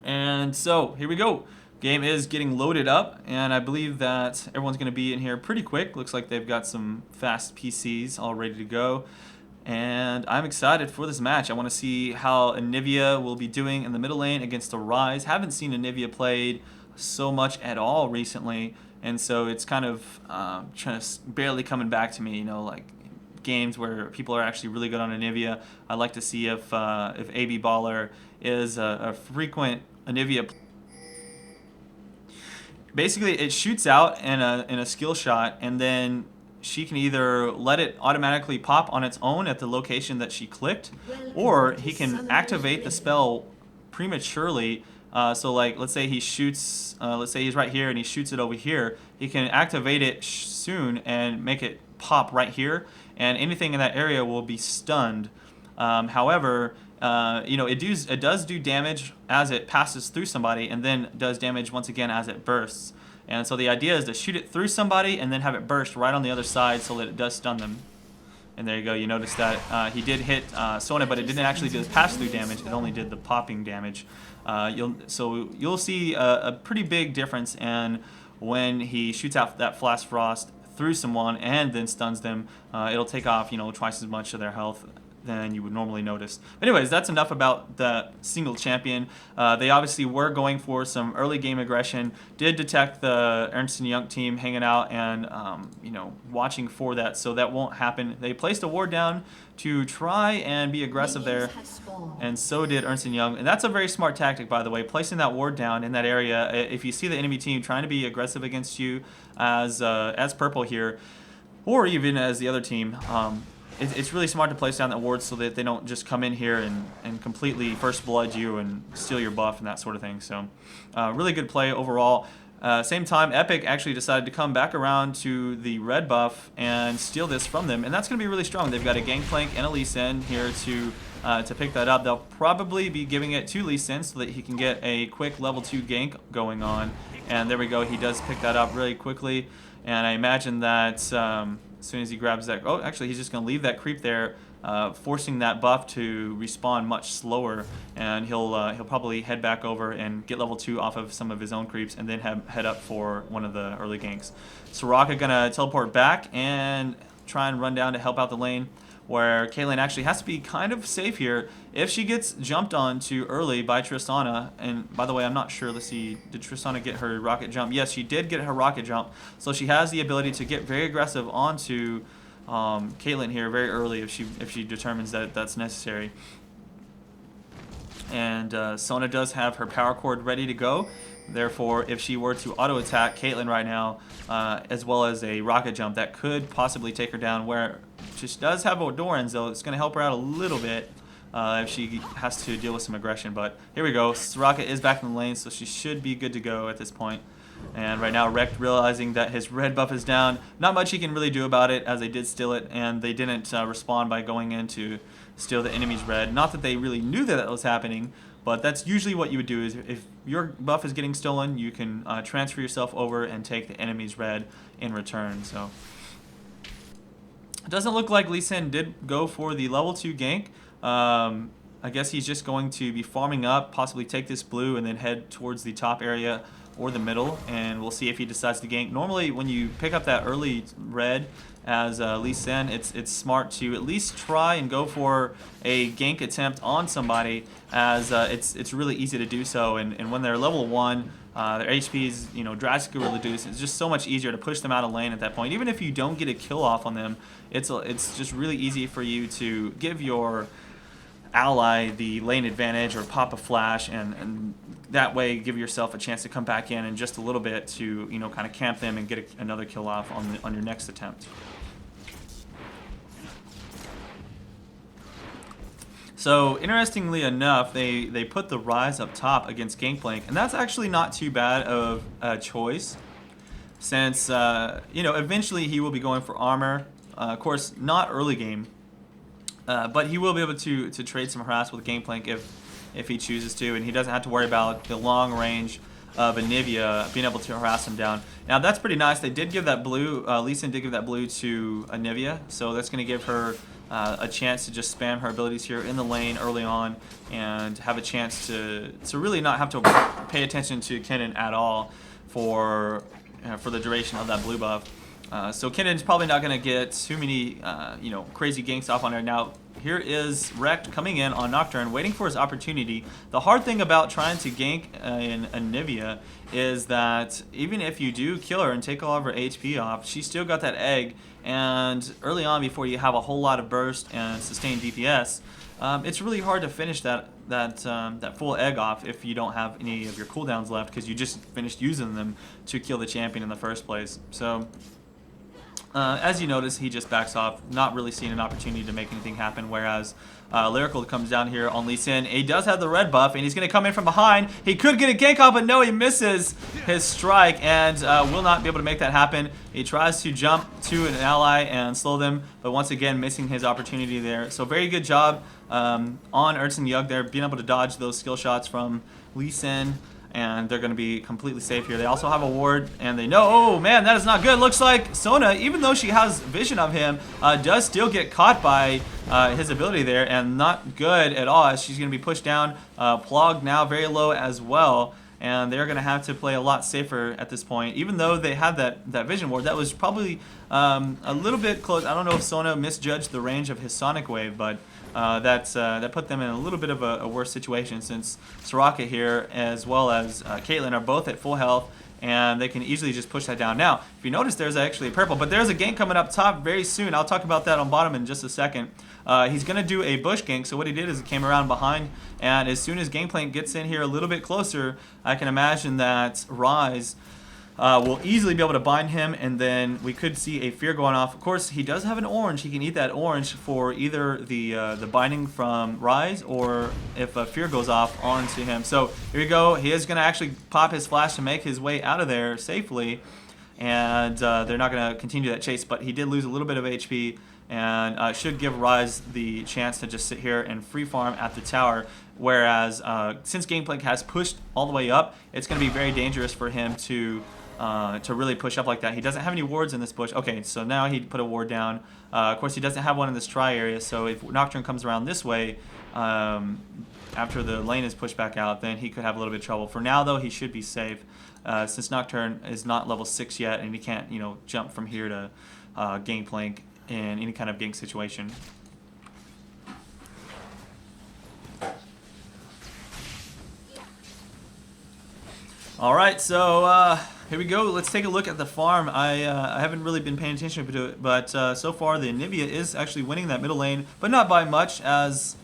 And so here we go. Game is getting loaded up, and I believe that everyone's going to be in here pretty quick. Looks like they've got some fast PCs all ready to go. And I'm excited for this match. I want to see how Anivia will be doing in the middle lane against the Rise. Haven't seen Anivia played so much at all recently, and so it's kind of barely coming back to me. You know, like games where people are actually really good on Anivia. I'd like to see if AB Baller is a frequent Anivia. Basically, it shoots out in a skill shot, and then she can either let it automatically pop on its own at the location that she clicked, or he can activate the spell prematurely. So like, let's say he shoots, let's say he's right here and he shoots it over here. He can activate it soon and make it pop right here, and anything in that area will be stunned. However, you know, it does do damage as it passes through somebody, and then does damage once again as it bursts. And so the idea is to shoot it through somebody and then have it burst right on the other side so that it does stun them. And there you go. You notice that he did hit Sona, but it didn't actually do the pass-through damage. It only did the popping damage. So you'll see a pretty big difference in when he shoots out that Flash Frost through someone and then stuns them. It'll take off, you know, twice as much of their health than you would normally notice. Anyways, that's enough about the single champion. They obviously were going for some early game aggression. Did detect the Earnst and Young team hanging out and you know, watching for that, so that won't happen. They placed a ward down to try and be aggressive there, and so did Earnst and Young. And that's a very smart tactic, by the way, placing that ward down in that area. If you see the enemy team trying to be aggressive against you as purple here, or even as the other team, it's really smart to place down that ward so that they don't just come in here and completely first blood you and steal your buff and that sort of thing. So really good play overall. Same time, Epic actually decided to come back around to the red buff and steal this from them, and that's going to be really strong. They've got a Gangplank and a Lee Sin here to pick that up. They'll probably be giving it to Lee Sin so that he can get a quick level 2 gank going on. And there we go. He does pick that up really quickly, and I imagine that as soon as he grabs that, oh, actually he's just going to leave that creep there, forcing that buff to respawn much slower, and he'll probably head back over and get level 2 off of some of his own creeps, and then head up for one of the early ganks. Soraka gonna teleport back and try and run down to help out the lane, where Caitlyn actually has to be kind of safe here. If she gets jumped on too early by Tristana, and by the way, I'm not sure, let's see, did Tristana get her rocket jump? Yes, she did get her rocket jump, so she has the ability to get very aggressive onto Caitlyn here very early if she determines that that's necessary. And Sona does have her power cord ready to go. Therefore, if she were to auto attack Caitlyn right now, as well as a rocket jump, that could possibly take her down. Where she does have Odorans, though, it's going to help her out a little bit if she has to deal with some aggression. But here we go. Soraka is back in the lane, so she should be good to go at this point. And right now, Rekt realizing that his red buff is down. Not much he can really do about it, as they did steal it, and they didn't respond by going in to steal the enemy's red. Not that they really knew that was happening, but that's usually what you would do. Is if your buff is getting stolen, you can transfer yourself over and take the enemy's red in return. So it doesn't look like Lee Sin did go for the level 2 gank. I guess he's just going to be farming up, possibly take this blue, and then head towards the top area or the middle, and we'll see if he decides to gank. Normally, when you pick up that early red as Lee Sin, it's smart to at least try and go for a gank attempt on somebody, as it's really easy to do so. And when they're level 1, their HP is, you know, drastically reduced. It's just so much easier to push them out of lane at that point. Even if you don't get a kill off on them, it's just really easy for you to give your ally the lane advantage or pop a flash, and that way give yourself a chance to come back in just a little bit to, you know, kind of camp them and get another kill off on your next attempt. So interestingly enough, they put the Rise up top against Gangplank, and that's actually not too bad of a choice, since you know, eventually he will be going for armor. Of course, not early game. But he will be able to trade some harass with Gangplank if he chooses to, and he doesn't have to worry about the long range of Anivia being able to harass him down. Now that's pretty nice. They did give that blue, Lee Sin did give that blue to Anivia, so that's going to give her a chance to just spam her abilities here in the lane early on and have a chance to really not have to pay attention to Kennen at all for the duration of that blue buff. So Kennen's probably not going to get too many crazy ganks off on her. Now here is Rekt coming in on Nocturne, waiting for his opportunity. The hard thing about trying to gank in Anivia is that even if you do kill her and take all of her HP off, she's still got that egg, and early on before you have a whole lot of burst and sustained DPS, it's really hard to finish that full egg off if you don't have any of your cooldowns left, because you just finished using them to kill the champion in the first place. So as you notice, he just backs off, not really seeing an opportunity to make anything happen, whereas Lyrical comes down here on Lee Sin. He does have the red buff, and he's going to come in from behind. He could get a gank off, but no, he misses his strike and will not be able to make that happen. He tries to jump to an ally and slow them, but once again, missing his opportunity there. So very good job on Ernst and Yug there, being able to dodge those skill shots from Lee Sin. And they're going to be completely safe here. They also have a ward, and they know, oh man, that is not good. Looks like Sona, even though she has vision of him, does still get caught by his ability there, and not good at all, as she's going to be pushed down. Plog now very low as well, and they're going to have to play a lot safer at this point. Even though they had that vision ward, that was probably a little bit close. I don't know if Sona misjudged the range of his Sonic Wave, but that put them in a little bit of a worse situation, since Soraka here as well as Caitlyn are both at full health, and they can easily just push that down. Now, if you notice, there's actually a purple, but there's a gank coming up top very soon. I'll talk about that on bottom in just a second. He's going to do a bush gank, so what he did is he came around behind, and as soon as Gangplank gets in here a little bit closer, I can imagine that Rise will easily be able to bind him, and then we could see a fear going off. Of course, he does have an orange. He can eat that orange for either the binding from Rise, or if a fear goes off onto him. So here we go. He is going to actually pop his flash to make his way out of there safely, and they're not going to continue that chase, but he did lose a little bit of HP, and should give Rise the chance to just sit here and free farm at the tower. Whereas since Gangplank has pushed all the way up, it's going to be very dangerous for him to really push up like that. He doesn't have any wards in this bush. Okay, so now he put a ward down. Of course, he doesn't have one in this try area, so if Nocturne comes around this way, after the lane is pushed back out, then he could have a little bit of trouble. For now, though, he should be safe, since Nocturne is not level 6 yet, and he can't, jump from here to Gangplank in any kind of gank situation. All right, so here we go. Let's take a look at the farm. I haven't really been paying attention to it, but so far the Anivia is actually winning that middle lane, but not by much, as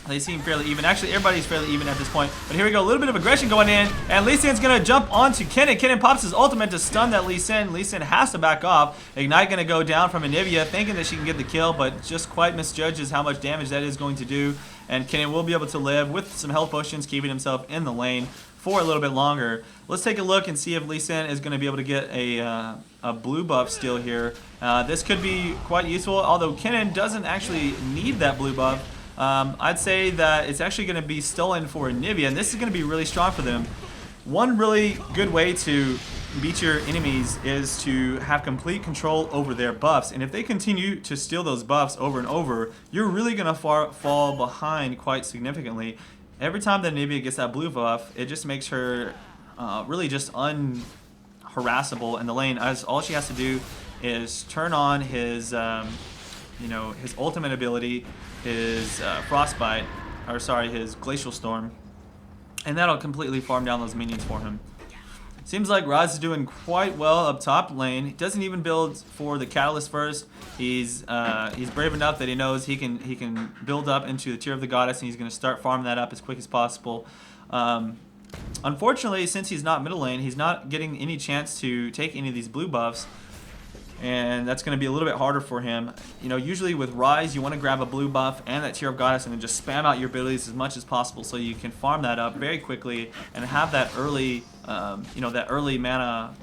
they seem fairly even. Actually, everybody's fairly even at this point. But here we go, a little bit of aggression going in, and Lee Sin's going to jump onto Kennen. Kennen pops his ultimate to stun that Lee Sin. Lee Sin has to back off. Ignite going to go down from Anivia, thinking that she can get the kill, but just quite misjudges how much damage that is going to do. And Kennen will be able to live with some health potions, keeping himself in the lane for a little bit longer. Let's take a look and see if Lee Sin is going to be able to get a blue buff still here. This could be quite useful, although Kennen doesn't actually need that blue buff. I'd say that it's actually going to be stolen for Anivia, and this is going to be really strong for them. One really good way to beat your enemies is to have complete control over their buffs, and if they continue to steal those buffs over and over, you're really going to fall behind quite significantly. Every time that Anivia gets that blue buff, it just makes her really just unharassable in the lane, as all she has to do is turn on his his ultimate ability, his Frostbite, or sorry, his Glacial Storm, and that'll completely farm down those minions for him. Seems like Raz is doing quite well up top lane. He doesn't even build for the Catalyst first. He's brave enough that he knows he can build up into the Tier of the Goddess, and he's going to start farming that up as quick as possible. Unfortunately, since he's not middle lane, he's not getting any chance to take any of these blue buffs, and that's going to be a little bit harder for him. Usually with Rise, you want to grab a blue buff and that Tier of Goddess and then just spam out your abilities as much as possible so you can farm that up very quickly and have that early, that early mana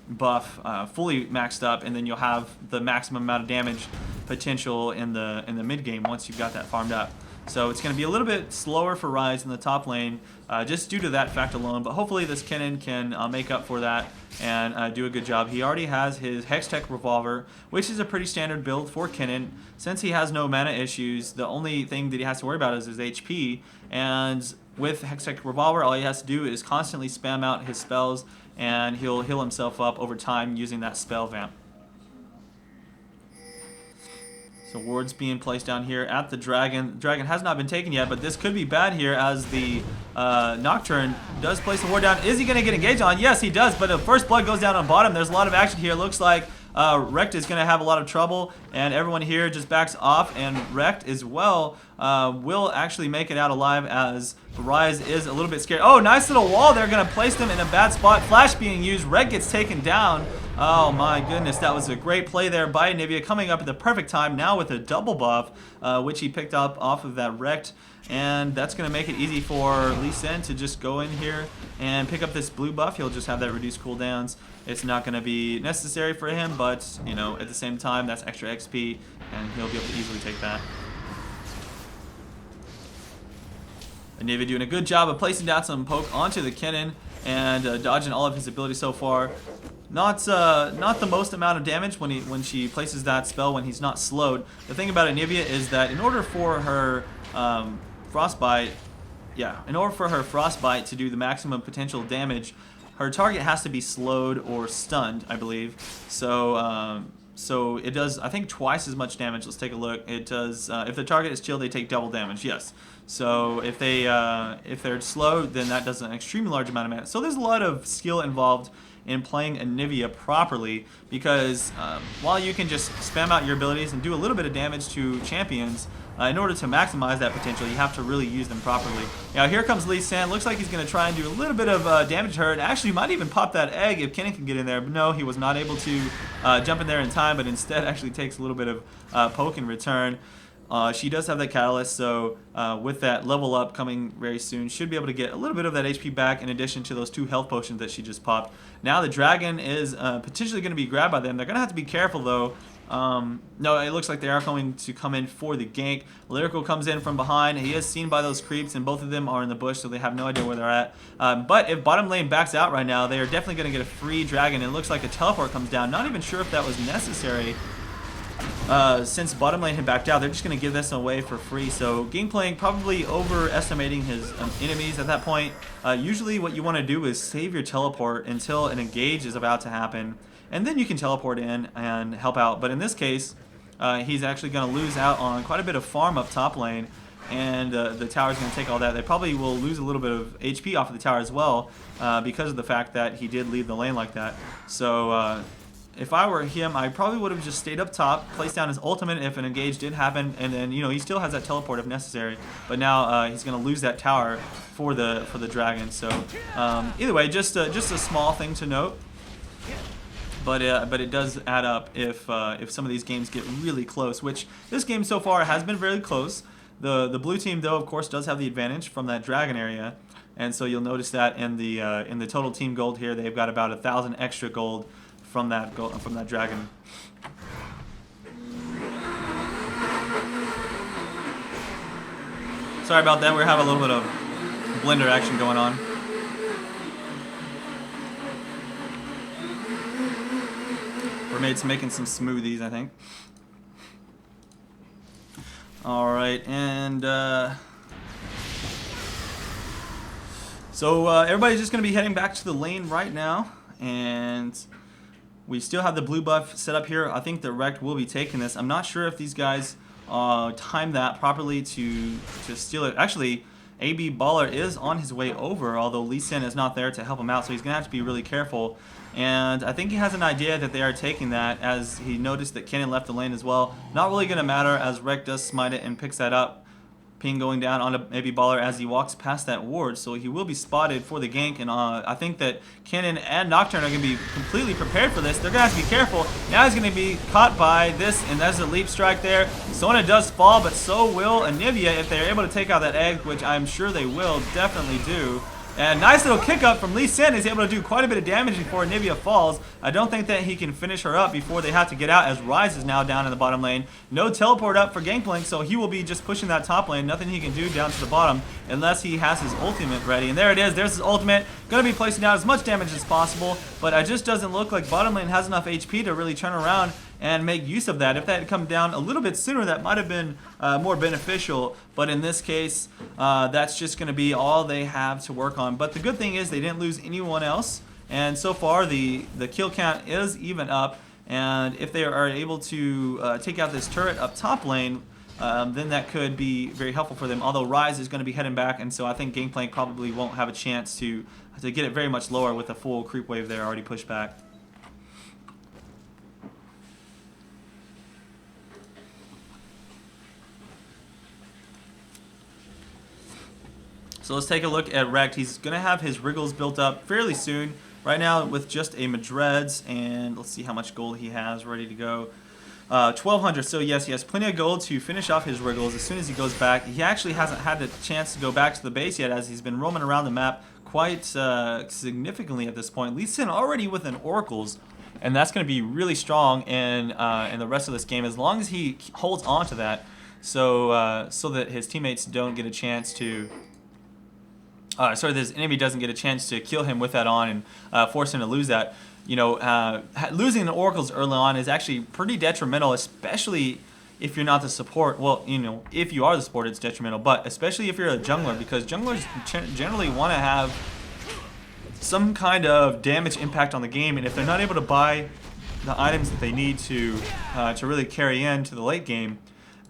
buff fully maxed up, and then you'll have the maximum amount of damage potential in the mid game once you've got that farmed up. So it's going to be a little bit slower for Rise in the top lane, just due to that fact alone. But hopefully this Kennen can make up for that and do a good job. He already has his Hextech Revolver, which is a pretty standard build for Kennen. Since he has no mana issues, the only thing that he has to worry about is his HP. And with Hextech Revolver, all he has to do is constantly spam out his spells, and he'll heal himself up over time using that spell vamp. So wards being placed down here at the Dragon. Dragon has not been taken yet, but this could be bad here as the Nocturne does place the ward down. Is he going to get engaged on? Yes, he does, but the first blood goes down on bottom. There's a lot of action here. Looks like Rekt is going to have a lot of trouble, and everyone here just backs off, and Rekt as well will actually make it out alive as Rise is a little bit scared. Oh, nice little wall. They're going to place them in a bad spot. Flash being used. Rekt gets taken down. Oh my goodness, that was a great play there by Anivia, coming up at the perfect time now with a double buff, which he picked up off of that Rekt. And that's going to make it easy for Lee Sin to just go in here and pick up this blue buff. He'll just have that reduced cooldowns. It's not going to be necessary for him, but, you know, at the same time, that's extra XP, and he'll be able to easily take that. Anivia doing a good job of placing down some poke onto the Kennen and dodging all of his abilities so far. Not the most amount of damage when she places that spell when he's not slowed. The thing about Anivia is that in order for her Frostbite to do the maximum potential damage, her target has to be slowed or stunned, I believe. So so it does, I think, twice as much damage. Let's take a look. It does. If the target is chilled, they take double damage. Yes. So if they're slowed, then that does an extremely large amount of damage. So there's a lot of skill involved in playing Anivia properly, because while you can just spam out your abilities and do a little bit of damage to champions, in order to maximize that potential, you have to really use them properly. Now here comes Lee Sin. Looks like he's going to try and do a little bit of damage to her, and actually might even pop that egg if Kennen can get in there. But no, he was not able to jump in there in time, but instead actually takes a little bit of poke in return. She does have that catalyst, so with that level up coming very soon, should be able to get a little bit of that HP back in addition to those 2 health potions that she just popped. Now the Dragon is potentially going to be grabbed by them. They're going to have to be careful though. No, it looks like they are going to come in for the gank. Lyrical comes in from behind. He is seen by those creeps, and both of them are in the bush, so they have no idea where they're at. But if bottom lane backs out right now, they are definitely going to get a free Dragon. It looks like a teleport comes down. Not even sure if that was necessary. Since bottom lane had backed out, they're just going to give this away for free. So Gangplank probably overestimating his enemies at that point. Usually what you want to do is save your teleport until an engage is about to happen, and then you can teleport in and help out. But in this case, he's actually going to lose out on quite a bit of farm up top lane, and the tower's going to take all that. They probably will lose a little bit of HP off of the tower as well, because of the fact that he did leave the lane like that. So if I were him, I probably would have just stayed up top, placed down his ultimate if an engage did happen, and then, you know, he still has that teleport if necessary. But now he's going to lose that tower for the Dragon. So either way, just a small thing to note. But it does add up if some of these games get really close, which this game so far has been very close. The blue team, though, of course, does have the advantage from that Dragon area, and so you'll notice that in the total team gold here, they've got about 1,000 extra gold from that Dragon. Sorry about that. We have a little bit of blender action going on. We're making some smoothies, I think. All right, and so everybody's just going to be heading back to the lane right now, and we still have the blue buff set up here. I think the Rekt will be taking this. I'm not sure if these guys time that properly to steal it. Actually, AB Baller is on his way over, although Lee Sin is not there to help him out, so he's going to have to be really careful. And I think he has an idea that they are taking that, as he noticed that Kennen left the lane as well. Not really going to matter, as Rekt does smite it and picks that up. Ping going down onto AB Baller as he walks past that ward, so he will be spotted for the gank. And I think that Kennen and Nocturne are going to be completely prepared for this. They're going to have to be careful. Now he's going to be caught by this, and there's a leap strike there. Sona does fall, but so will Anivia if they're able to take out that egg, which I'm sure they will definitely do. And nice little kick up from Lee Sin. Is able to do quite a bit of damage before Anivia falls. I don't think that he can finish her up before they have to get out, as Rise is now down in the bottom lane. No teleport up for Gangplank, so he will be just pushing that top lane. Nothing he can do down to the bottom unless he has his ultimate ready. And there it is. There's his ultimate. Going to be placing down as much damage as possible, but it just doesn't look like bottom lane has enough HP to really turn around and make use of that. If that had come down a little bit sooner, that might have been more beneficial. But in this case, that's just going to be all they have to work on. But the good thing is they didn't lose anyone else. And so far, the kill count is even up. And if they are able to take out this turret up top lane, then that could be very helpful for them. Although Rise is going to be heading back, and so I think Gangplank probably won't have a chance to get it very much lower with a full creep wave there already pushed back. So let's take a look at Rekt. He's going to have his Wriggles built up fairly soon. Right now with just a Madreds, and let's see how much gold he has ready to go. 1,200, so yes, he has plenty of gold to finish off his Wriggles as soon as he goes back. He actually hasn't had the chance to go back to the base yet, as he's been roaming around the map quite significantly at this point. Lee Sin already with an Oracles, and that's going to be really strong in the rest of this game, as long as he holds on to that, so that his teammates don't get a chance to... sorry, this enemy doesn't get a chance to kill him with that on and force him to lose that. You know, losing the Oracles early on is actually pretty detrimental, especially if you're not the support. Well, you know, if you are the support, it's detrimental, but especially if you're a jungler, because junglers generally want to have some kind of damage impact on the game, and if they're not able to buy the items that they need to really carry into the late game,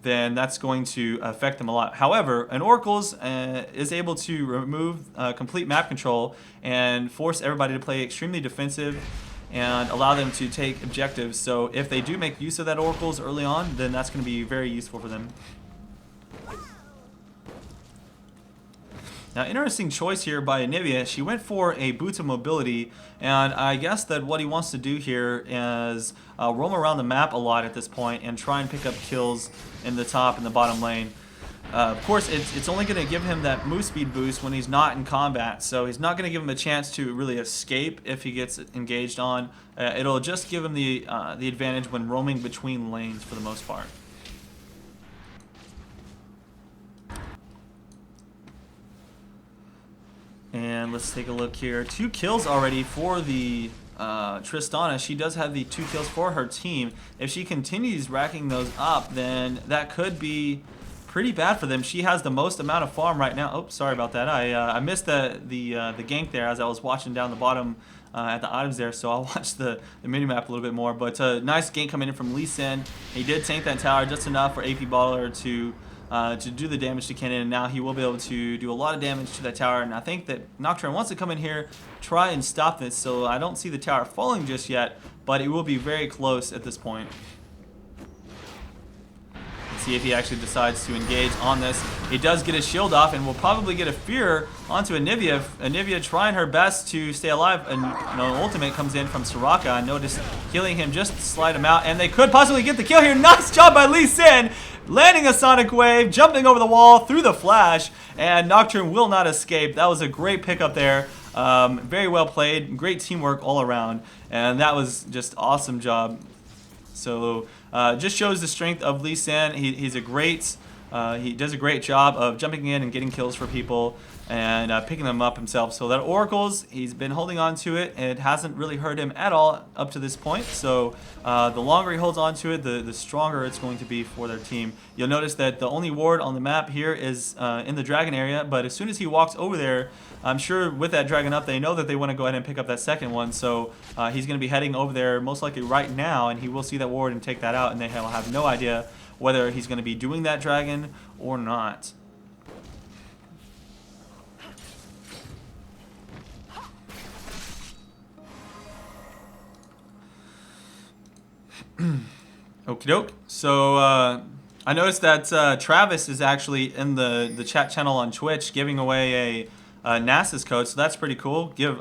then that's going to affect them a lot. However, an Oracles is able to remove complete map control and force everybody to play extremely defensive and allow them to take objectives. So if they do make use of that Oracles early on, then that's going to be very useful for them. Now, interesting choice here by Anivia. She went for a Boots of Mobility, and I guess that what he wants to do here is roam around the map a lot at this point and try and pick up kills in the top and the bottom lane. Of course, it's only going to give him that move speed boost when he's not in combat, so he's not going to give him a chance to really escape if he gets engaged on. It'll just give him the advantage when roaming between lanes for the most part. And let's take a look here. 2 kills already for the Tristana. She does have the 2 kills for her team. If she continues racking those up, then that could be pretty bad for them. She has the most amount of farm right now. Oh, sorry about that. I missed the gank there as I was watching down the bottom at the items there, so I'll watch the minimap a little bit more. But nice gank coming in from Lee Sin. He did tank that tower just enough for AP Baller to do the damage to Kennen, and now he will be able to do a lot of damage to that tower. And I think that Nocturne wants to come in here, try and stop this, so I don't see the tower falling just yet, but it will be very close at this point. Let's see if he actually decides to engage on this. He does get his shield off, and will probably get a fear onto Anivia. Anivia trying her best to stay alive, and ultimate comes in from Soraka. I noticed healing him just to slide him out, and they could possibly get the kill here. Nice job by Lee Sin, landing a Sonic Wave, jumping over the wall through the flash, and Nocturne will not escape. That was a great pickup there. Very well played, great teamwork all around, and that was just awesome job. So just shows the strength of Lee Sin. He does a great job of jumping in and getting kills for people and picking them up himself. So that Oracles, he's been holding on to it, and it hasn't really hurt him at all up to this point. So the longer he holds on to it, the stronger it's going to be for their team. You'll notice that the only ward on the map here is in the dragon area, but as soon as he walks over there, I'm sure with that dragon up, they know that they want to go ahead and pick up that second one. So he's going to be heading over there most likely right now, and he will see that ward and take that out, and they will have no idea whether he's going to be doing that dragon or not. Okie doke. So I noticed that Travis is actually in the chat channel on Twitch giving away a Nasus code, so that's pretty cool. Give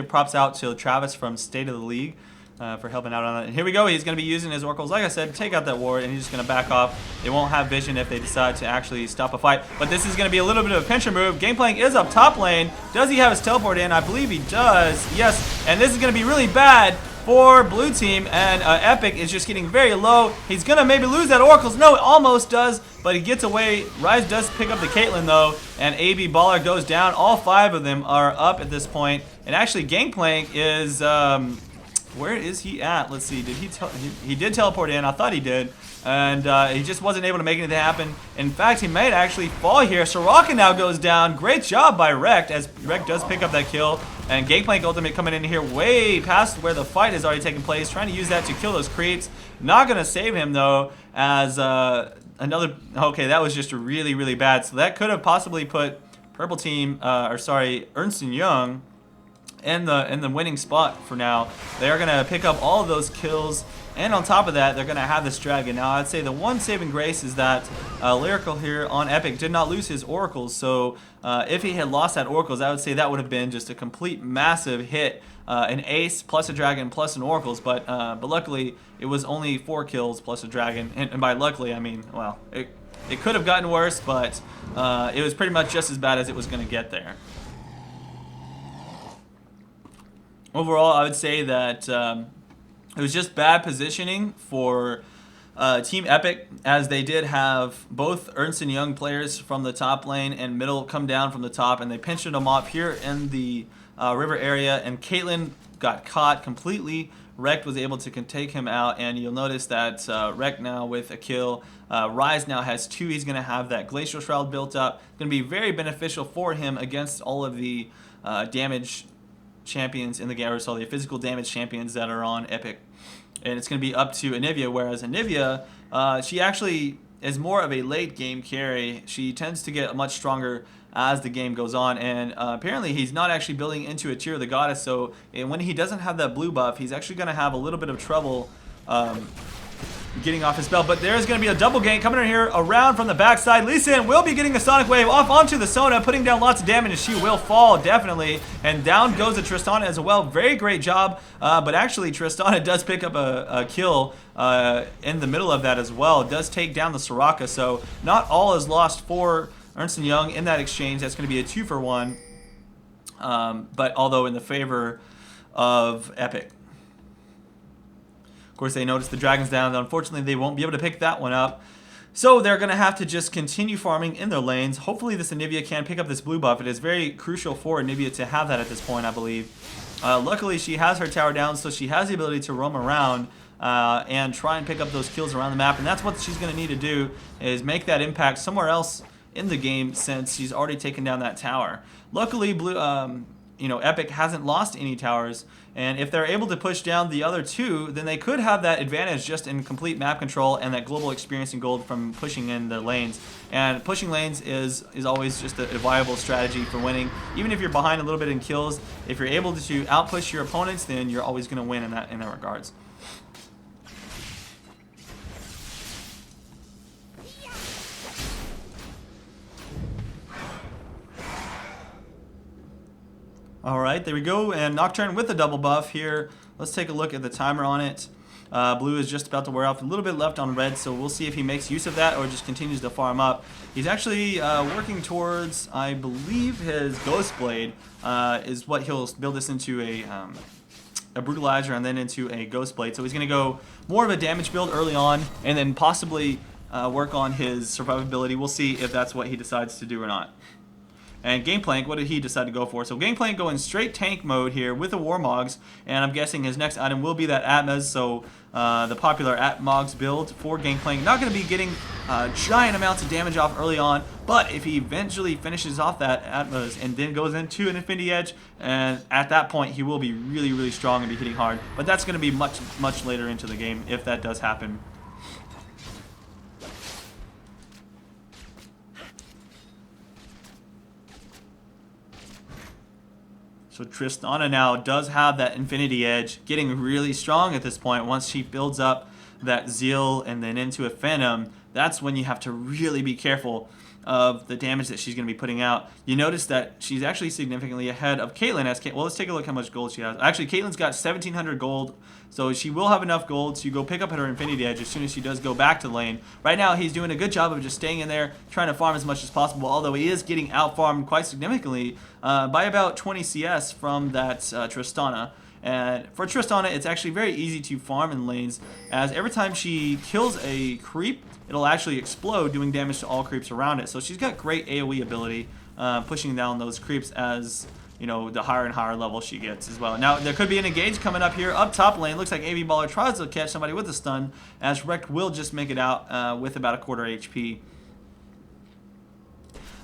props out to Travis from State of the League. for helping out on that. And here we go. He's going to be using his oracles, like I said, to take out that ward, and he's just going to back off. They won't have vision if they decide to actually stop a fight. But this is going to be a little bit of a pincher move. Gangplank is up top lane. Does he have his teleport in? I believe he does. Yes. And this is going to be really bad for blue team, and Epic is just getting very low. He's going to maybe lose that oracles. No, it almost does, but he gets away. Rise does pick up the Caitlyn, though, and AB Baller goes down. All 5 of them are up at this point. And actually, Gangplank is... where is he at? Let's see. Did he did teleport in? I thought he did. And he just wasn't able to make anything happen. In fact, he might actually fall here. Soraka now goes down. Great job by Rekt, as Rekt does pick up that kill. And Gangplank ultimate coming in here way past where the fight has already taken place, trying to use that to kill those creeps. Not going to save him, though, as another... Okay, that was just really, really bad. So that could have possibly put purple team, Ernst and Young in the winning spot for now. They are going to pick up all of those kills, and on top of that, they're going to have this dragon. Now, I'd say the one saving grace is that Lyrical here on Epic did not lose his oracles, so if he had lost that oracles, I would say that would have been just a complete massive hit. An ace plus a dragon plus an oracles, but luckily it was only 4 kills plus a dragon, and by luckily I mean, well, it could have gotten worse, but it was pretty much just as bad as it was going to get there. Overall, I would say that it was just bad positioning for Team Epic, as they did have both Ernst and Young players from the top lane and middle come down from the top, and they pinched them off here in the river area, and Caitlyn got caught completely. Rekt was able to take him out, and you'll notice that Rekt now with a kill. Rise now has 2. He's going to have that Glacial Shroud built up. Going to be very beneficial for him against all of the damage champions in the game, or sorry, the physical damage champions that are on Epic. And it's going to be up to Anivia, whereas Anivia, she actually is more of a late game carry. She tends to get much stronger as the game goes on, and apparently he's not actually building into a tier of the goddess, so when he doesn't have that blue buff, he's actually going to have a little bit of trouble getting off his spell. But there's going to be a double gank coming in here around from the backside. Lee Sin will be getting a Sonic Wave off onto the Sona, putting down lots of damage, and she will fall, definitely. And down goes the Tristana as well. Very great job, but actually Tristana does pick up a kill in the middle of that as well. It does take down the Soraka, so not all is lost for Ernst & Young in that exchange. That's going to be a 2-for-1, but although in the favor of Epic. Of course, they notice the dragon's down. Unfortunately, they won't be able to pick that one up. So they're going to have to just continue farming in their lanes. Hopefully, this Anivia can pick up this blue buff. It is very crucial for Anivia to have that at this point, I believe. Luckily, she has her tower down, so she has the ability to roam around and try and pick up those kills around the map. And that's what she's going to need to do, is make that impact somewhere else in the game, since she's already taken down that tower. Luckily, Epic hasn't lost any towers, and if they're able to push down the other 2, then they could have that advantage just in complete map control and that global experience and gold from pushing in the lanes. And pushing lanes is always just a viable strategy for winning. Even if you're behind a little bit in kills, if you're able to outpush your opponents, then you're always going to win in that regards. Alright, there we go, and Nocturne with the double buff here. Let's take a look at the timer on it. Blue is just about to wear off, a little bit left on red, so we'll see if he makes use of that or just continues to farm up. He's actually working towards, I believe, his Ghost Blade is what he'll build this into a Brutalizer and then into a Ghost Blade. So he's going to go more of a damage build early on and then possibly work on his survivability. We'll see if that's what he decides to do or not. And Gangplank, what did he decide to go for? So Gangplank going straight tank mode here with the Warmogs, and I'm guessing his next item will be that Atmas, so the popular Atmogs build for Gangplank. Not going to be getting giant amounts of damage off early on, but if he eventually finishes off that Atmas and then goes into an Infinity Edge, and at that point he will be really, really strong and be hitting hard. But that's going to be much, much later into the game if that does happen. So Tristana now does have that Infinity Edge, getting really strong at this point. Once she builds up that Zeal and then into a Phantom, that's when you have to really be careful of the damage that she's going to be putting out. You notice that she's actually significantly ahead of Caitlyn. Well, let's take a look how much gold she has. Actually, Caitlyn's got 1,700 gold, so she will have enough gold to go pick up her Infinity Edge as soon as she does go back to the lane. Right now, he's doing a good job of just staying in there, trying to farm as much as possible, although he is getting out-farmed quite significantly by about 20 CS from that Tristana. And for Tristana, it's actually very easy to farm in lanes, as every time she kills a creep, it'll actually explode, doing damage to all creeps around it. So she's got great AoE ability, pushing down those creeps as, you know, the higher and higher level she gets as well. Now, there could be an engage coming up here. Up top lane, looks like AB Baller tries to catch somebody with a stun, as Wrecked will just make it out with about a quarter HP.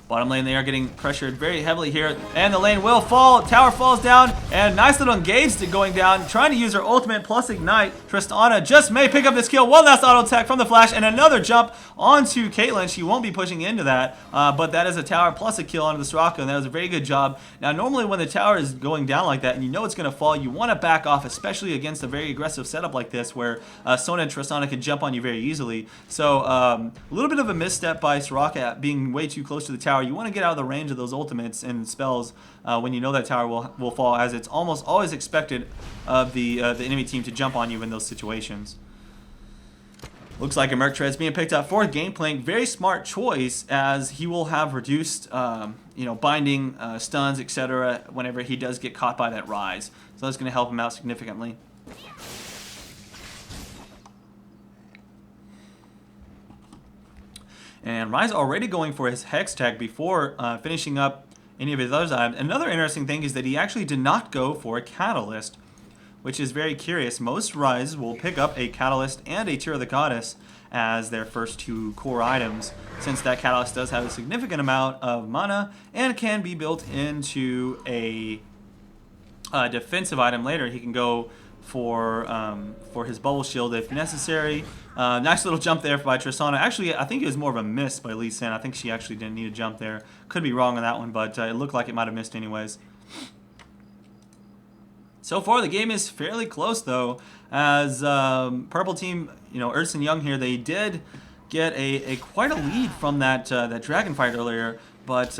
Bottom lane, they are getting pressured very heavily here, and the lane will fall. Tower falls down, and nice little engage going down, trying to use her ultimate plus ignite. Tristana just may pick up this kill. One last auto attack from the flash, and another jump onto Caitlyn. She won't be pushing into that, but that is a tower plus a kill onto the Soraka, and that was a very good job. Now, normally when the tower is going down like that, and you know it's going to fall, you want to back off, especially against a very aggressive setup like this, where Sona and Tristana can jump on you very easily. So, a little bit of a misstep by Soraka being way too close to the tower. You want to get out of the range of those ultimates and spells when you know that tower will fall, as it's almost always expected of the enemy team to jump on you in those situations. Looks like a Merc Tread's being picked up for Gangplank. Very smart choice, as he will have reduced you know, binding, stuns, etc. whenever he does get caught by that rise. So that's going to help him out significantly. And Rise already going for his Hex Tech before finishing up any of his other items. Another interesting thing is that he actually did not go for a Catalyst, which is very curious. Most Rise will pick up a Catalyst and a Tear of the Goddess as their first two core items, since that Catalyst does have a significant amount of mana and can be built into a defensive item later. He can go for his bubble shield if necessary. Nice little jump there by Tristana. Actually, I think it was more of a miss by Lee Sin. I think she actually didn't need a jump there. Could be wrong on that one, but it looked like it might have missed anyways. So far, the game is fairly close, though, as Purple Team, you know, Earnst and Young here, they did get a quite a lead from that dragon fight earlier, but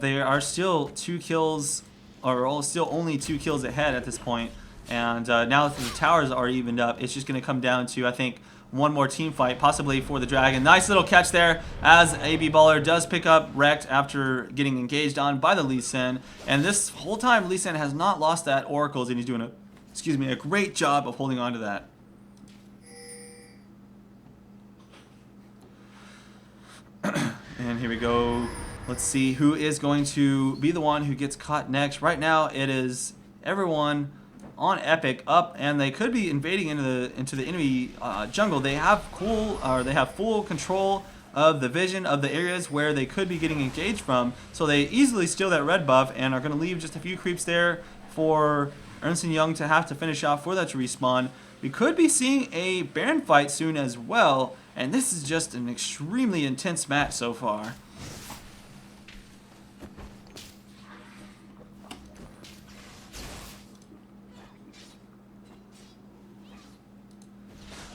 they are still 2 kills, or still only 2 kills ahead at this point. And now that the towers are evened up, it's just going to come down to, I think, one more team fight, possibly for the dragon. Nice little catch there, as AB Baller does pick up Wrecked after getting engaged on by the Lee Sin. And this whole time, Lee Sin has not lost that Oracles, and he's doing a great job of holding on to that. And here we go. Let's see who is going to be the one who gets caught next. Right now, it is everyone on Epic up, and they could be invading into the enemy jungle. They have full control of the vision of the areas where they could be getting engaged from, so they easily steal that red buff and are going to leave just a few creeps there for Earnst and Young to have to finish off for that to respawn. We could be seeing a Baron fight soon as well, and this is just an extremely intense match so far.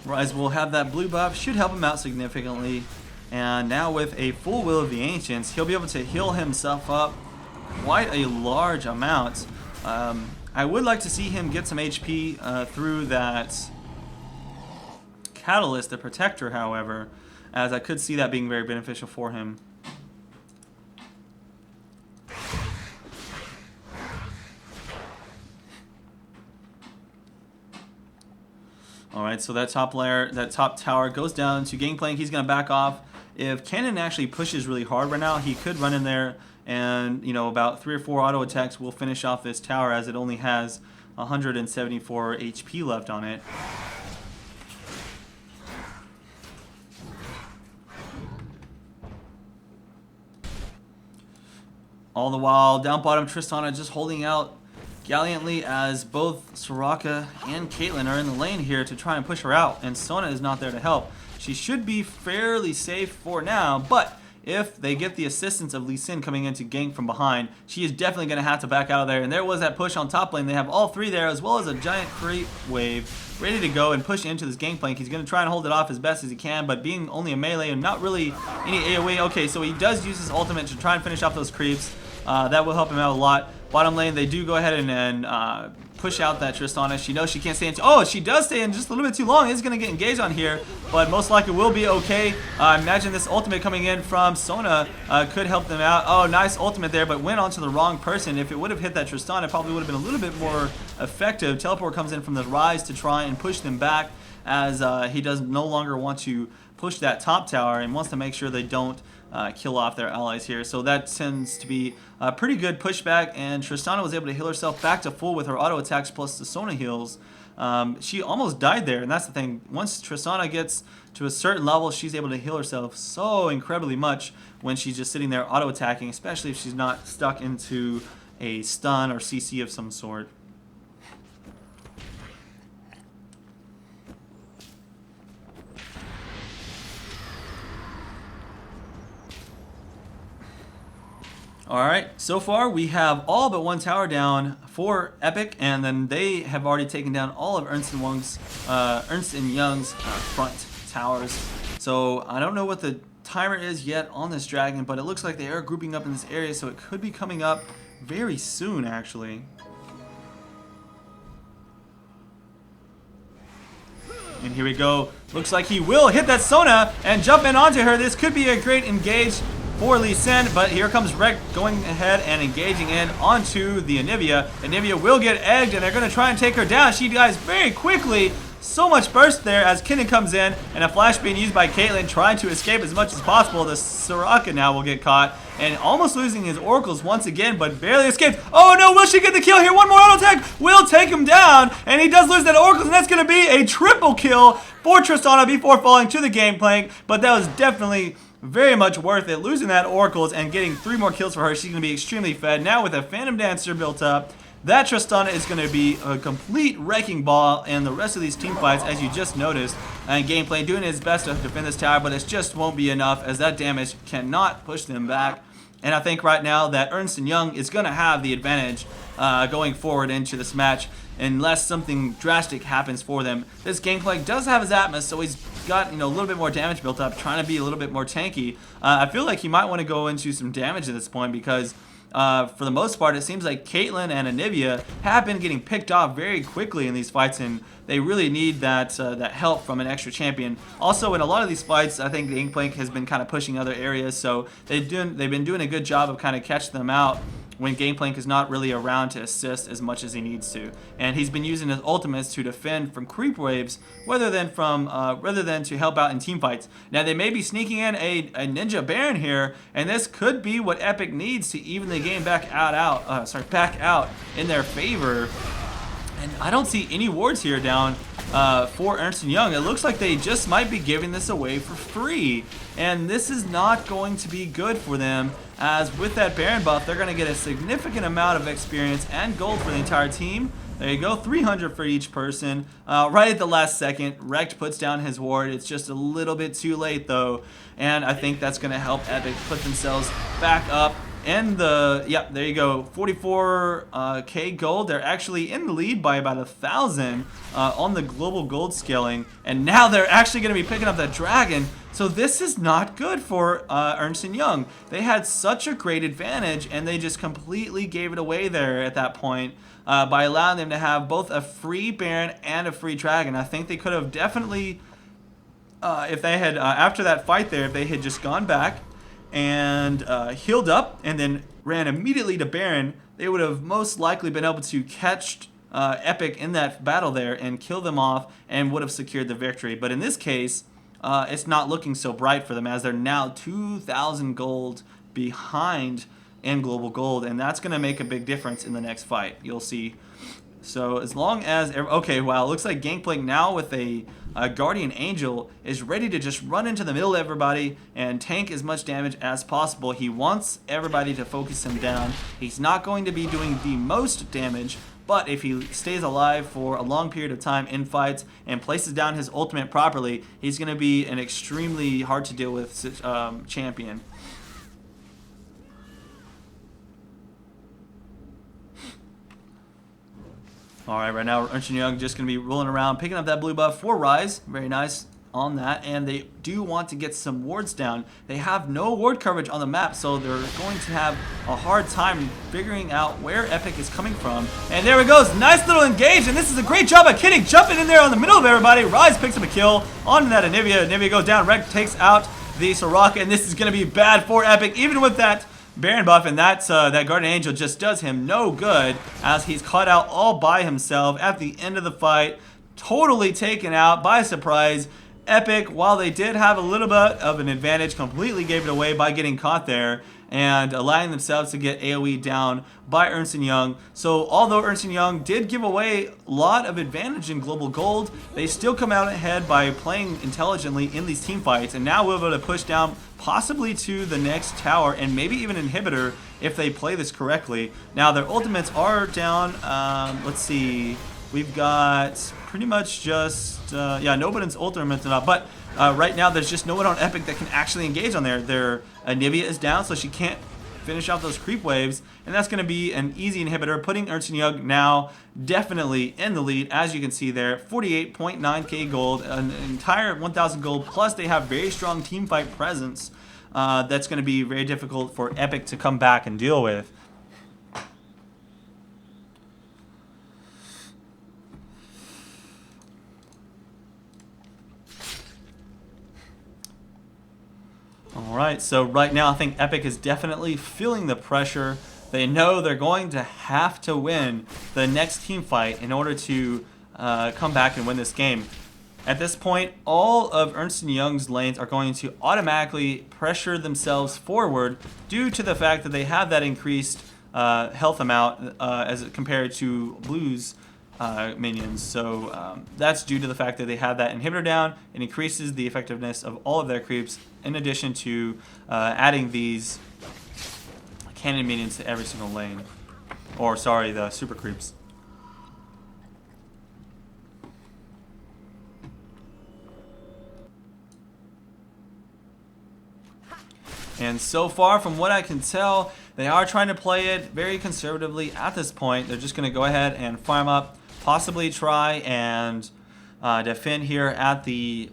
Rise will have that blue buff, should help him out significantly. And now with a full Will of the Ancients, he'll be able to heal himself up quite a large amount. I would like to see him get some HP through that Catalyst, the Protector, however, as I could see that being very beneficial for him. Alright, so that top layer, that top tower goes down to Gangplank. He's going to back off. If Cannon actually pushes really hard right now, he could run in there and, you know, about 3 or 4 auto attacks will finish off this tower, as it only has 174 HP left on it. All the while, down bottom, Tristana just holding out gallantly, as both Soraka and Caitlyn are in the lane here to try and push her out, and Sona is not there to help. She should be fairly safe for now, but if they get the assistance of Lee Sin coming in to gank from behind, she is definitely going to have to back out of there. And there was that push on top lane. They have all three there, as well as a giant creep wave ready to go and push into this gangplank. He's going to try and hold it off as best as he can, but being only a melee and not really any AoE. Okay, so he does use his ultimate to try and finish off those creeps. That will help him out a lot. Bottom lane, they do go ahead and push out that Tristana. She knows she can't stay in. Oh, she does stay in just a little bit too long. Is going to get engaged on here, but most likely will be okay. Imagine this ultimate coming in from Sona could help them out. Oh, nice ultimate there, but went onto the wrong person. If it would have hit that Tristana, it probably would have been a little bit more effective. Teleport comes in from the Rise to try and push them back, as he does no longer want to push that top tower and wants to make sure they don't kill off their allies here. So that tends to be a pretty good pushback, and Tristana was able to heal herself back to full with her auto attacks plus the Sona heals. She almost died there, and that's the thing. Once Tristana gets to a certain level, she's able to heal herself so incredibly much when she's just sitting there auto attacking, especially if she's not stuck into a stun or CC of some sort. Alright, so far we have all but one tower down for Epic, and then they have already taken down all of Earnst and Young's front towers. So I don't know what the timer is yet on this dragon, but it looks like they are grouping up in this area, so it could be coming up very soon actually. And here we go. Looks like he will hit that Sona and jump in onto her. This could be a great engage for Lee Sin, but here comes Rek going ahead and engaging in onto the Anivia. Anivia will get egged, and they're going to try and take her down. She dies very quickly. So much burst there as Kinnan comes in, and a flash being used by Caitlyn, trying to escape as much as possible. The Soraka now will get caught, and almost losing his oracles once again, but barely escaped. Oh no, will she get the kill here? One more auto attack will take him down, and he does lose that oracles, and that's going to be a triple kill for Tristana before falling to the gangplank. But that was definitely very much worth it. Losing that oracles and getting 3 more kills for her, she's going to be extremely fed. Now with a Phantom Dancer built up, that Tristana is going to be a complete wrecking ball in the rest of these team fights, as you just noticed. And gameplay doing his best to defend this tower, but it just won't be enough, as that damage cannot push them back. And I think right now that Earnst and Young is going to have the advantage going forward into this match, unless something drastic happens for them. This Gangplank does have his Atmos, so he's got a little bit more damage built up, trying to be a little bit more tanky. I feel like he might want to go into some damage at this point, because for the most part, it seems like Caitlyn and Anivia have been getting picked off very quickly in these fights, and they really need that that help from an extra champion. Also, in a lot of these fights, I think the Gangplank has been kind of pushing other areas, so they've been doing a good job of kind of catching them out when Gangplank is not really around to assist as much as he needs to. And he's been using his ultimates to defend from creep waves rather than to help out in team fights. Now they may be sneaking in a Ninja Baron here, and this could be what Epic needs to even the game back out in their favor. And I don't see any wards here down for Earnst and Young. It looks like they just might be giving this away for free. And this is not going to be good for them, as with that Baron buff, they're going to get a significant amount of experience and gold for the entire team. There you go, 300 for each person. Right at the last second, Rekt puts down his ward. It's just a little bit too late though. And I think that's going to help Epic put themselves back up. And there you go, 44k gold. They're actually in the lead by about 1,000 on the global gold scaling, and now they're actually going to be picking up that dragon. So this is not good for Earnst and Young. They had such a great advantage, and they just completely gave it away there at that point by allowing them to have both a free Baron and a free dragon. I think they could have definitely, if they had after that fight there, if they had just gone back and healed up and then ran immediately to Baron, they would have most likely been able to catch Epic in that battle there and kill them off, and would have secured the victory. But in this case, it's not looking so bright for them, as they're now 2,000 gold behind in global gold, and that's going to make a big difference in the next fight. You'll see. So as long as, okay, wow, it looks like Gangplank now with a Guardian Angel is ready to just run into the middle of everybody and tank as much damage as possible. He wants everybody to focus him down. He's not going to be doing the most damage, but if he stays alive for a long period of time in fights and places down his ultimate properly, he's going to be an extremely hard to deal with champion. All right now Ernst & Young just going to be rolling around, picking up that blue buff for Rise. Very nice on that, and they do want to get some wards down. They have no ward coverage on the map, so they're going to have a hard time figuring out where Epic is coming from. And there it goes, nice little engage, and this is a great job by Kitty jumping in there on the middle of everybody. Rise picks up a kill on that Anivia. Anivia goes down, Rek takes out the Soraka, and this is going to be bad for Epic, even with that Baron buff, and that Guardian Angel just does him no good as he's caught out all by himself at the end of the fight, totally taken out by surprise. Epic, while they did have a little bit of an advantage, completely gave it away by getting caught there and allowing themselves to get AoE down by Earnst & Young. So although Earnst & Young did give away a lot of advantage in Global Gold, they still come out ahead by playing intelligently in these team fights, and now we're able to push down possibly to the next tower and maybe even inhibitor if they play this correctly. Now their ultimates are down. Let's see. We've got pretty much just, yeah, nobody's ultimates up, but right now there's just no one on Epic that can actually engage on there. Their Anivia is down, so she can't finish off those creep waves, and that's going to be an easy inhibitor, putting Ernst & Young now definitely in the lead, as you can see there. 48.9k gold, an entire 1,000 gold, plus they have very strong team fight presence. That's going to be very difficult for Epic to come back and deal with. Alright, so right now I think Epic is definitely feeling the pressure. They know they're going to have to win the next team fight in order to come back and win this game. At this point, all of Ernst & Young's lanes are going to automatically pressure themselves forward due to the fact that they have that increased health amount as compared to Blue's minions. So that's due to the fact that they have that inhibitor down. It increases the effectiveness of all of their creeps, in addition to adding these cannon minions to every single lane. Or sorry, the super creeps. And so far, from what I can tell, they are trying to play it very conservatively at this point. They're just going to go ahead and farm up, possibly try and defend here at the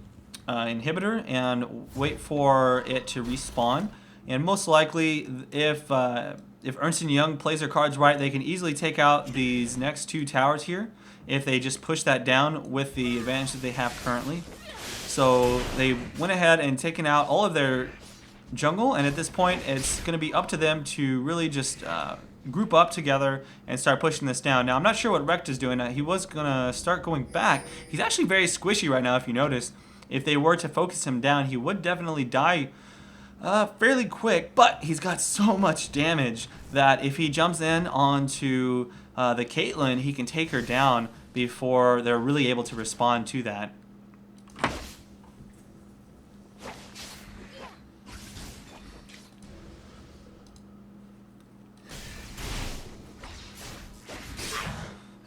inhibitor and wait for it to respawn. And most likely, if Ernst & Young plays their cards right, they can easily take out these next two towers here if they just push that down with the advantage that they have currently. So they went ahead and taken out all of their jungle, and at this point it's going to be up to them to really just group up together and start pushing this down. Now I'm not sure what Rekt is doing. He was going to start going back. He's actually very squishy right now, if you notice. If they were to focus him down, he would definitely die fairly quick, but he's got so much damage that if he jumps in onto the Caitlyn, he can take her down before they're really able to respond to that.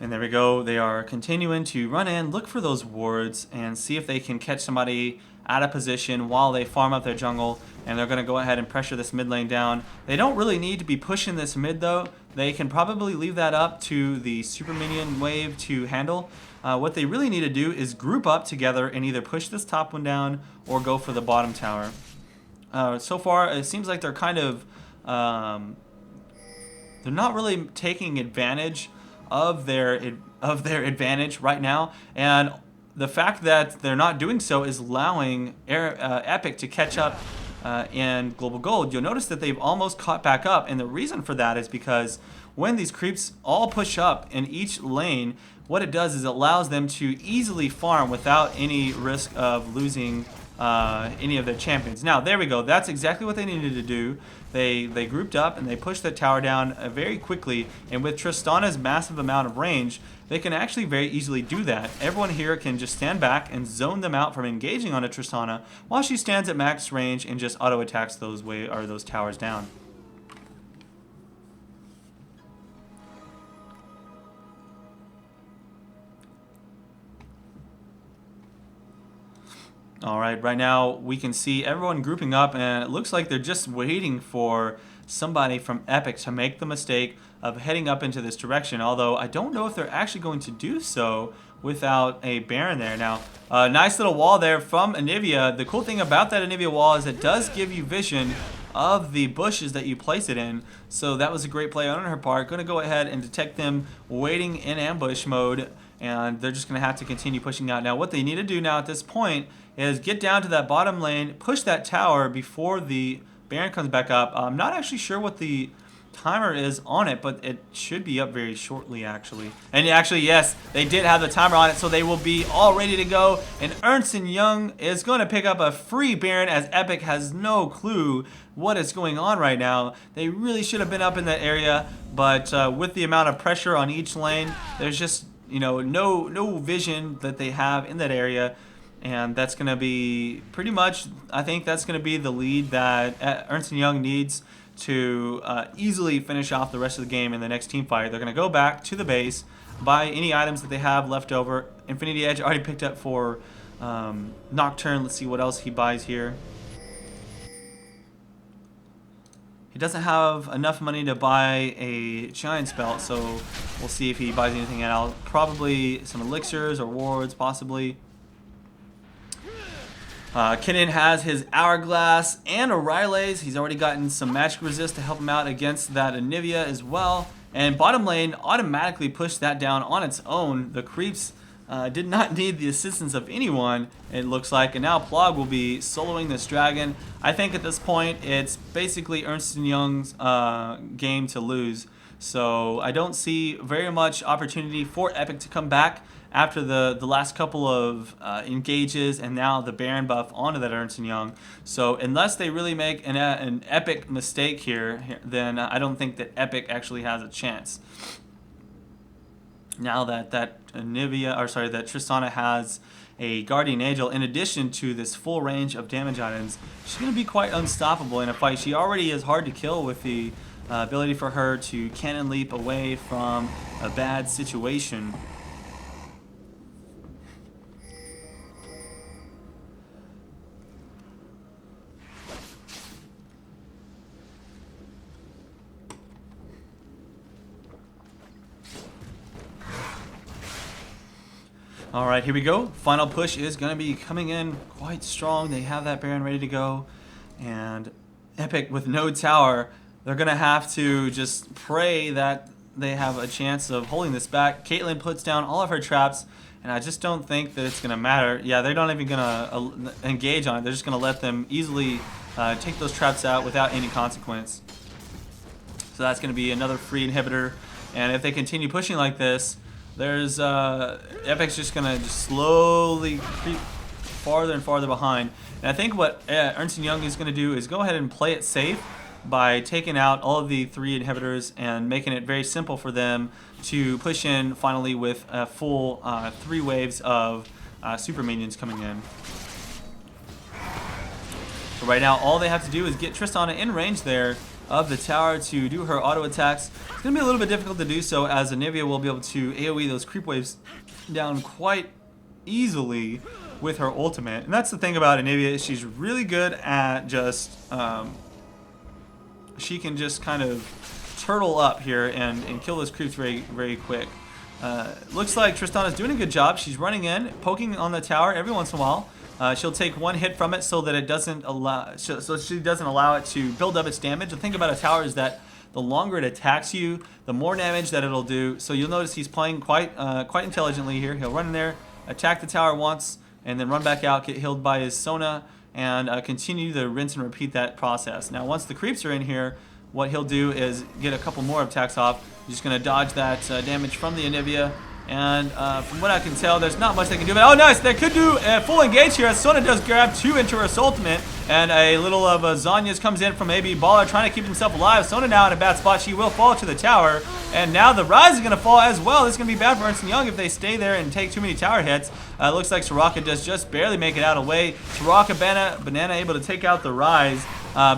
And there we go. They are continuing to run in, look for those wards, and see if they can catch somebody out of position while they farm up their jungle. And they're going to go ahead and pressure this mid lane down. They don't really need to be pushing this mid, though. They can probably leave that up to the super minion wave to handle. What they really need to do is group up together and either push this top one down or go for the bottom tower. So far, it seems like they're kind of... they're not really taking advantage of their advantage right now, and the fact that they're not doing so is allowing Epic to catch up in Global Gold. You'll notice that they've almost caught back up, and the reason for that is because when these creeps all push up in each lane, what it does is it allows them to easily farm without any risk of losing any of their champions. Now, there we go. That's exactly what they needed to do. They grouped up and they pushed the tower down very quickly, and with Tristana's massive amount of range, they can actually very easily do that. Everyone here can just stand back and zone them out from engaging on a Tristana while she stands at max range and just auto attacks those towers down. Alright, right now we can see everyone grouping up, and it looks like they're just waiting for somebody from Epic to make the mistake of heading up into this direction, although I don't know if they're actually going to do so without a Baron there. Now, nice little wall there from Anivia. The cool thing about that Anivia wall is it does give you vision of the bushes that you place it in, so that was a great play on her part. Going to go ahead and detect them waiting in ambush mode, and they're just going to have to continue pushing out. Now, what they need to do now at this point is get down to that bottom lane, push that tower before the Baron comes back up. I'm not actually sure what the timer is on it, but it should be up very shortly, actually. And actually, yes, they did have the timer on it, so they will be all ready to go. And Earnst Young is going to pick up a free Baron, as Epic has no clue what is going on right now. They really should have been up in that area, but with the amount of pressure on each lane, there's just, you know, no vision that they have in that area. And that's going to be pretty much, I think that's going to be the lead that Earnst Young needs to easily finish off the rest of the game in the next team fight. They're going to go back to the base, buy any items that they have left over. Infinity Edge already picked up for Nocturne. Let's see what else he buys here. He doesn't have enough money to buy a Giant Spell, so we'll see if he buys anything else. Probably some elixirs or wards, possibly. Kennen has his Hourglass and a Rylaze. He's already gotten some magic resist to help him out against that Anivia as well. And bottom lane automatically pushed that down on its own. The creeps did not need the assistance of anyone, it looks like. And now Plog will be soloing this dragon. I think at this point it's basically Earnst Young's game to lose. So I don't see very much opportunity for Epic to come back after the last couple of engages, and now the Baron buff onto that Earnst Young. So unless they really make an Epic mistake here, then I don't think that Epic actually has a chance. Now that Anivia, or sorry, that Tristana has a Guardian Angel in addition to this full range of damage items, she's going to be quite unstoppable in a fight. She already is hard to kill with the ability for her to cannon leap away from a bad situation. All right, here we go. Final push is going to be coming in quite strong. They have that Baron ready to go. And Epic with no tower, they're going to have to just pray that they have a chance of holding this back. Caitlyn puts down all of her traps, and I just don't think that it's going to matter. Yeah, they're not even going to engage on it. They're just going to let them easily take those traps out without any consequence. So that's going to be another free inhibitor. And if they continue pushing like this, there's Epic's just gonna slowly creep farther and farther behind. And I think what Earnst Young is gonna do is go ahead and play it safe by taking out all of the 3 inhibitors and making it very simple for them to push in finally with a full 3 waves of super minions coming in. So right now all they have to do is get Tristana in range there of the tower to do her auto attacks. It's going to be a little bit difficult to do so, as Anivia will be able to AoE those creep waves down quite easily with her ultimate. And that's the thing about Anivia, she's really good at just she can just kind of turtle up here and kill those creeps very, very quick. Looks like Tristana's doing a good job. She's running in, poking on the tower every once in a while. She'll take 1 hit from it so that it doesn't allow, so she doesn't allow it to build up its damage. The thing about a tower is that the longer it attacks you, the more damage that it'll do. So you'll notice he's playing quite intelligently here. He'll run in there, attack the tower once, and then run back out, get healed by his Sona, and continue to rinse and repeat that process. Now, once the creeps are in here, what he'll do is get a couple more attacks off. He's just going to dodge that damage from the Anivia. And from what I can tell, there's not much they can do. But oh, nice! They could do a full engage here as Sona does grab 2 into her ultimate. And a little of Zanya's comes in from maybe Baller trying to keep himself alive. Sona now in a bad spot. She will fall to the tower. And now the Rise is going to fall as well. This is going to be bad for Earnst Young if they stay there and take too many tower hits. Looks like Soraka does just barely make it out of the way. Soraka Banana able to take out the Rise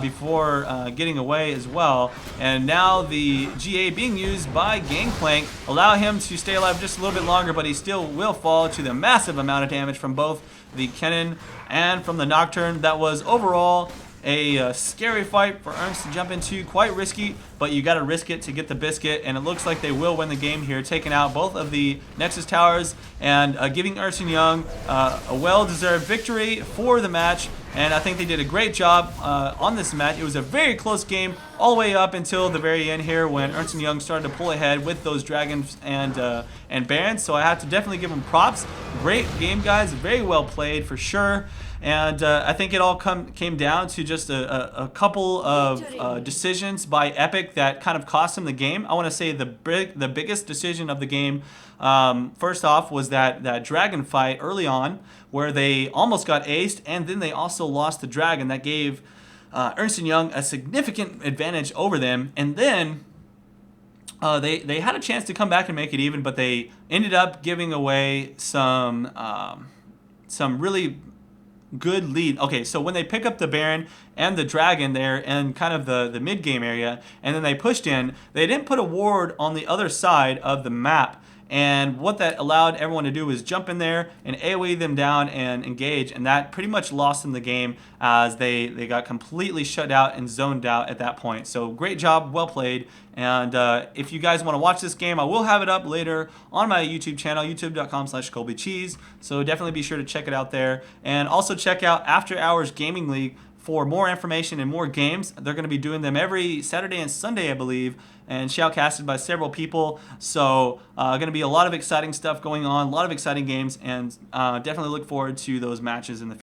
before getting away as well. And now the GA being used by Gangplank allow him to stay alive just a little bit longer, but he still will fall to the massive amount of damage from both the Kennen and from the Nocturne. That was overall A scary fight for Earnst to jump into, quite risky, but you got to risk it to get the biscuit, and it looks like they will win the game here, taking out both of the Nexus towers and giving Earnst & Young a well-deserved victory for the match. And I think they did a great job on this match. It was a very close game all the way up until the very end here when Earnst & Young started to pull ahead with those dragons and barons. So I have to definitely give them props. Great game, guys. Very well played for sure. And I think it all came down to just a couple of decisions by Epic that kind of cost them the game. I want to say the biggest decision of the game, first off, was that dragon fight early on where they almost got aced, and then they also lost the dragon. That gave Earnst & Young a significant advantage over them. And then they had a chance to come back and make it even, but they ended up giving away some really good lead. Okay, so when they pick up the Baron and the Dragon there in kind of the mid-game area, and then they pushed in, they didn't put a ward on the other side of the map. And what that allowed everyone to do was jump in there and AoE them down and engage, and that pretty much lost them the game as they got completely shut out and zoned out at that point. So great job, well played. And if you guys want to watch this game, I will have it up later on my YouTube channel, youtube.com/KolbyCheese. So definitely be sure to check it out there. And also check out After Hours Gaming League for more information and more games. They're going to be doing them every Saturday and Sunday, I believe, and shoutcasted by several people. So going to be a lot of exciting stuff going on, a lot of exciting games, and definitely look forward to those matches in the future.